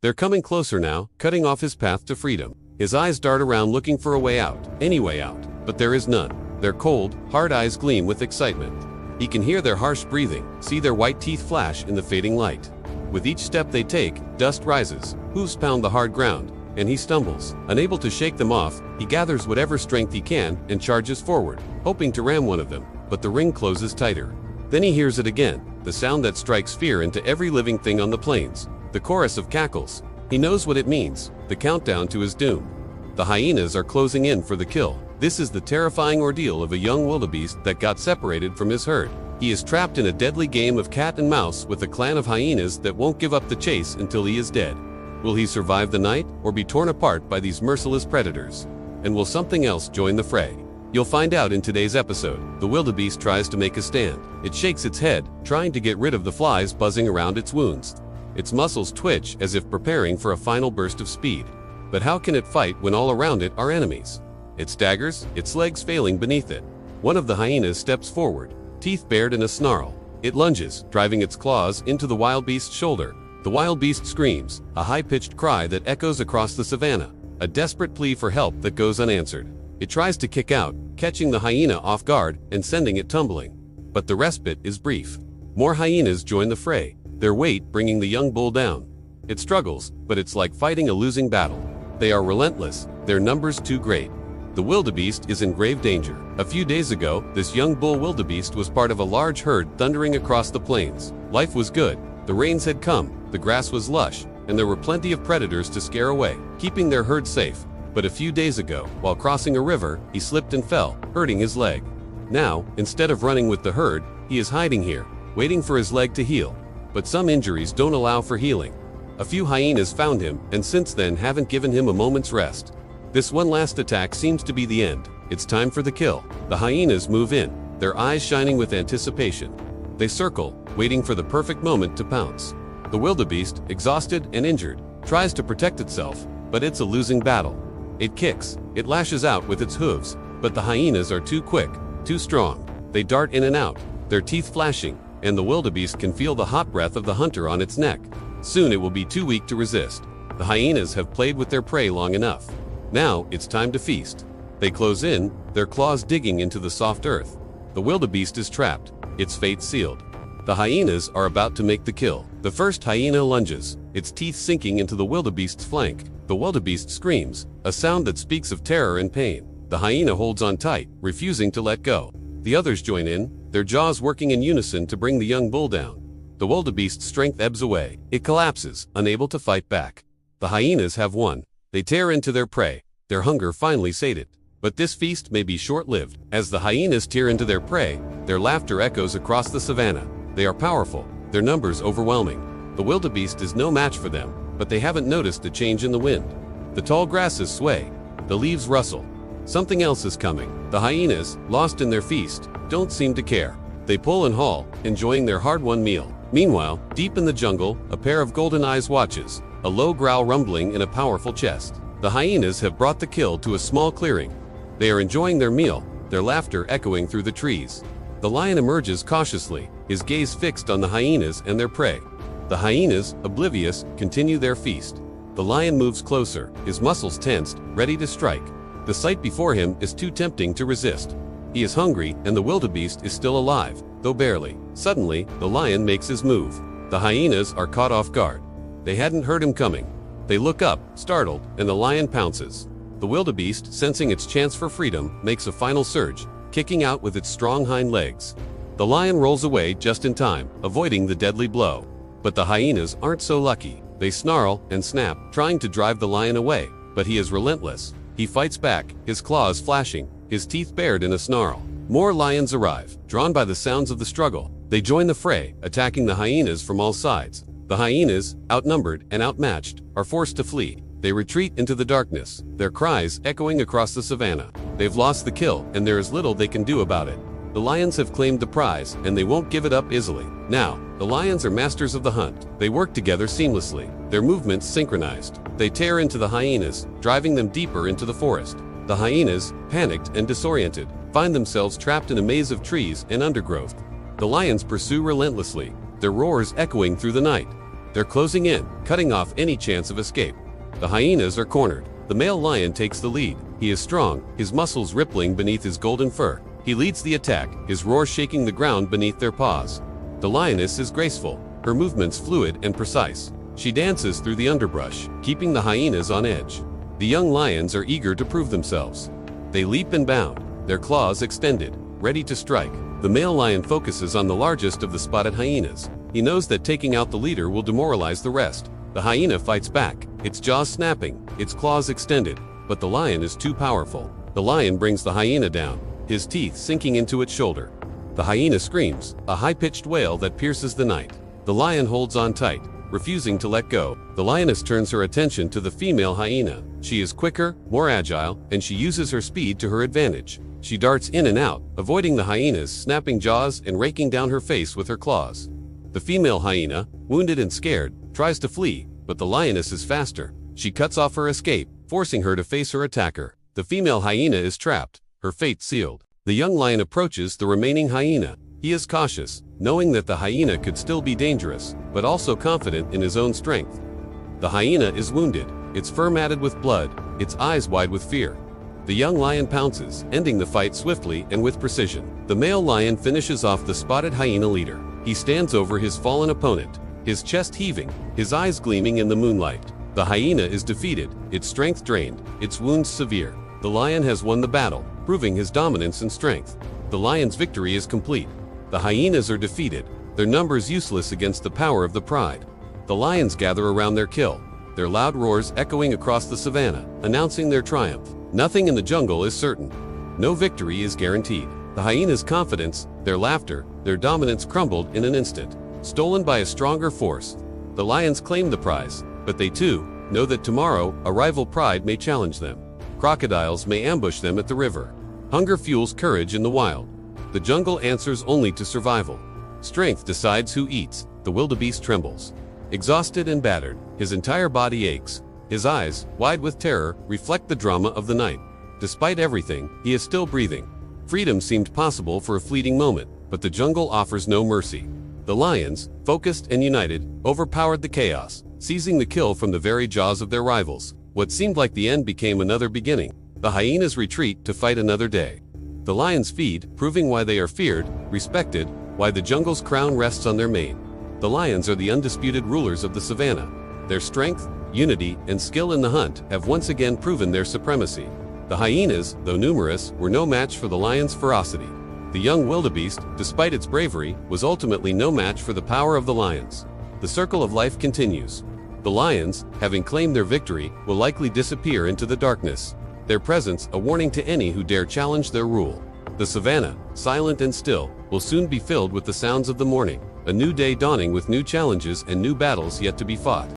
They're coming closer now, cutting off his path to freedom. His eyes dart around looking for a way out, any way out, but there is none. Their cold, hard eyes gleam with excitement. He can hear their harsh breathing, see their white teeth flash in the fading light. With each step they take, dust rises, hooves pound the hard ground, and he stumbles. Unable to shake them off, he gathers whatever strength he can and charges forward, hoping to ram one of them, but the ring closes tighter. Then he hears it again, the sound that strikes fear into every living thing on the plains. The chorus of cackles. He knows what it means, the countdown to his doom. The hyenas are closing in for the kill. This is the terrifying ordeal of a young wildebeest that got separated from his herd. He is trapped in a deadly game of cat and mouse with a clan of hyenas that won't give up the chase until he is dead. Will he survive the night, or be torn apart by these merciless predators? And will something else join the fray? You'll find out in today's episode. The wildebeest tries to make a stand. It shakes its head, trying to get rid of the flies buzzing around its wounds. Its muscles twitch as if preparing for a final burst of speed. But how can it fight when all around it are enemies? It staggers, its legs failing beneath it. One of the hyenas steps forward, teeth bared in a snarl. It lunges, driving its claws into the wildebeest's shoulder. The wildebeest screams, a high-pitched cry that echoes across the savannah, a desperate plea for help that goes unanswered. It tries to kick out, catching the hyena off guard and sending it tumbling. But the respite is brief. More hyenas join the fray, their weight bringing the young bull down. It struggles, but it's like fighting a losing battle. They are relentless, their numbers too great. The wildebeest is in grave danger. A few days ago, this young bull wildebeest was part of a large herd thundering across the plains. Life was good. The rains had come, the grass was lush, and there were plenty of predators to scare away, keeping their herd safe. But a few days ago, while crossing a river, he slipped and fell, hurting his leg. Now, instead of running with the herd, he is hiding here, waiting for his leg to heal. But some injuries don't allow for healing. A few hyenas found him, and since then haven't given him a moment's rest. This one last attack seems to be the end. It's time for the kill. The hyenas move in, their eyes shining with anticipation. They circle, waiting for the perfect moment to pounce. The wildebeest, exhausted and injured, tries to protect itself, but it's a losing battle. It kicks, it lashes out with its hooves, but the hyenas are too quick, too strong. They dart in and out, their teeth flashing, and the wildebeest can feel the hot breath of the hunter on its neck. Soon it will be too weak to resist. The hyenas have played with their prey long enough. Now, it's time to feast. They close in, their claws digging into the soft earth. The wildebeest is trapped, its fate sealed. The hyenas are about to make the kill. The first hyena lunges, its teeth sinking into the wildebeest's flank. The wildebeest screams, a sound that speaks of terror and pain. The hyena holds on tight, refusing to let go. The others join in, their jaws working in unison to bring the young bull down. The wildebeest's strength ebbs away. It collapses, unable to fight back. The hyenas have won. They tear into their prey, their hunger finally sated. But this feast may be short-lived. As the hyenas tear into their prey, their laughter echoes across the savannah. They are powerful, their numbers overwhelming. The wildebeest is no match for them, but they haven't noticed a change in the wind. The tall grasses sway, the leaves rustle. Something else is coming. The hyenas, lost in their feast, don't seem to care. They pull and haul, enjoying their hard-won meal. Meanwhile, deep in the jungle, a pair of golden eyes watches, a low growl rumbling in a powerful chest. The hyenas have brought the kill to a small clearing. They are enjoying their meal, their laughter echoing through the trees. The lion emerges cautiously, his gaze fixed on the hyenas and their prey. The hyenas, oblivious, continue their feast. The lion moves closer, his muscles tensed, ready to strike. The sight before him is too tempting to resist. He is hungry, and the wildebeest is still alive, though barely. Suddenly, the lion makes his move. The hyenas are caught off guard. They hadn't heard him coming. They look up, startled, and the lion pounces. The wildebeest, sensing its chance for freedom, makes a final surge, kicking out with its strong hind legs. The lion rolls away just in time, avoiding the deadly blow. But the hyenas aren't so lucky. They snarl and snap, trying to drive the lion away, but he is relentless. He fights back, his claws flashing, his teeth bared in a snarl. More lions arrive, drawn by the sounds of the struggle. They join the fray, attacking the hyenas from all sides. The hyenas, outnumbered and outmatched, are forced to flee. They retreat into the darkness, their cries echoing across the savannah. They've lost the kill, and there is little they can do about it. The lions have claimed the prize, and they won't give it up easily. Now, the lions are masters of the hunt. They work together seamlessly, their movements synchronized. They tear into the hyenas, driving them deeper into the forest. The hyenas, panicked and disoriented, find themselves trapped in a maze of trees and undergrowth. The lions pursue relentlessly, their roars echoing through the night. They're closing in, cutting off any chance of escape. The hyenas are cornered. The male lion takes the lead. He is strong, his muscles rippling beneath his golden fur. He leads the attack, his roar shaking the ground beneath their paws. The lioness is graceful, her movements fluid and precise. She dances through the underbrush, keeping the hyenas on edge. The young lions are eager to prove themselves. They leap and bound, their claws extended, ready to strike. The male lion focuses on the largest of the spotted hyenas. He knows that taking out the leader will demoralize the rest. The hyena fights back, its jaws snapping, its claws extended, but the lion is too powerful. The lion brings the hyena down, his teeth sinking into its shoulder. The hyena screams, a high-pitched wail that pierces the night. The lion holds on tight, refusing to let go. The lioness turns her attention to the female hyena. She is quicker, more agile, and she uses her speed to her advantage. She darts in and out, avoiding the hyena's snapping jaws and raking down her face with her claws. The female hyena, wounded and scared, tries to flee, but the lioness is faster. She cuts off her escape, forcing her to face her attacker. The female hyena is trapped, her fate sealed. The young lion approaches the remaining hyena. He is cautious, knowing that the hyena could still be dangerous, but also confident in his own strength. The hyena is wounded, its fur matted with blood, its eyes wide with fear. The young lion pounces, ending the fight swiftly and with precision. The male lion finishes off the spotted hyena leader. He stands over his fallen opponent, his chest heaving, his eyes gleaming in the moonlight. The hyena is defeated, its strength drained, its wounds severe. The lion has won the battle, proving his dominance and strength. The lion's victory is complete. The hyenas are defeated, their numbers useless against the power of the pride. The lions gather around their kill, their loud roars echoing across the savannah, announcing their triumph. Nothing in the jungle is certain. No victory is guaranteed. The hyenas' confidence, their laughter, their dominance crumbled in an instant. Stolen by a stronger force, the lions claim the prize, but they too know that tomorrow a rival pride may challenge them. Crocodiles may ambush them at the river. Hunger fuels courage in the wild. The jungle answers only to survival. Strength decides who eats. The wildebeest trembles. Exhausted and battered, his entire body aches. His eyes, wide with terror, reflect the drama of the night. Despite everything, he is still breathing. Freedom seemed possible for a fleeting moment, but the jungle offers no mercy. The lions, focused and united, overpowered the chaos, seizing the kill from the very jaws of their rivals. What seemed like the end became another beginning. The hyenas retreat to fight another day. The lions feed, proving why they are feared, respected, why the jungle's crown rests on their mane. The lions are the undisputed rulers of the savannah. Their strength, unity, and skill in the hunt have once again proven their supremacy. The hyenas, though numerous, were no match for the lion's ferocity. The young wildebeest, despite its bravery, was ultimately no match for the power of the lions. The circle of life continues. The lions, having claimed their victory, will likely disappear into the darkness. Their presence a warning to any who dare challenge their rule. The savannah, silent and still, will soon be filled with the sounds of the morning. A new day dawning with new challenges and new battles yet to be fought.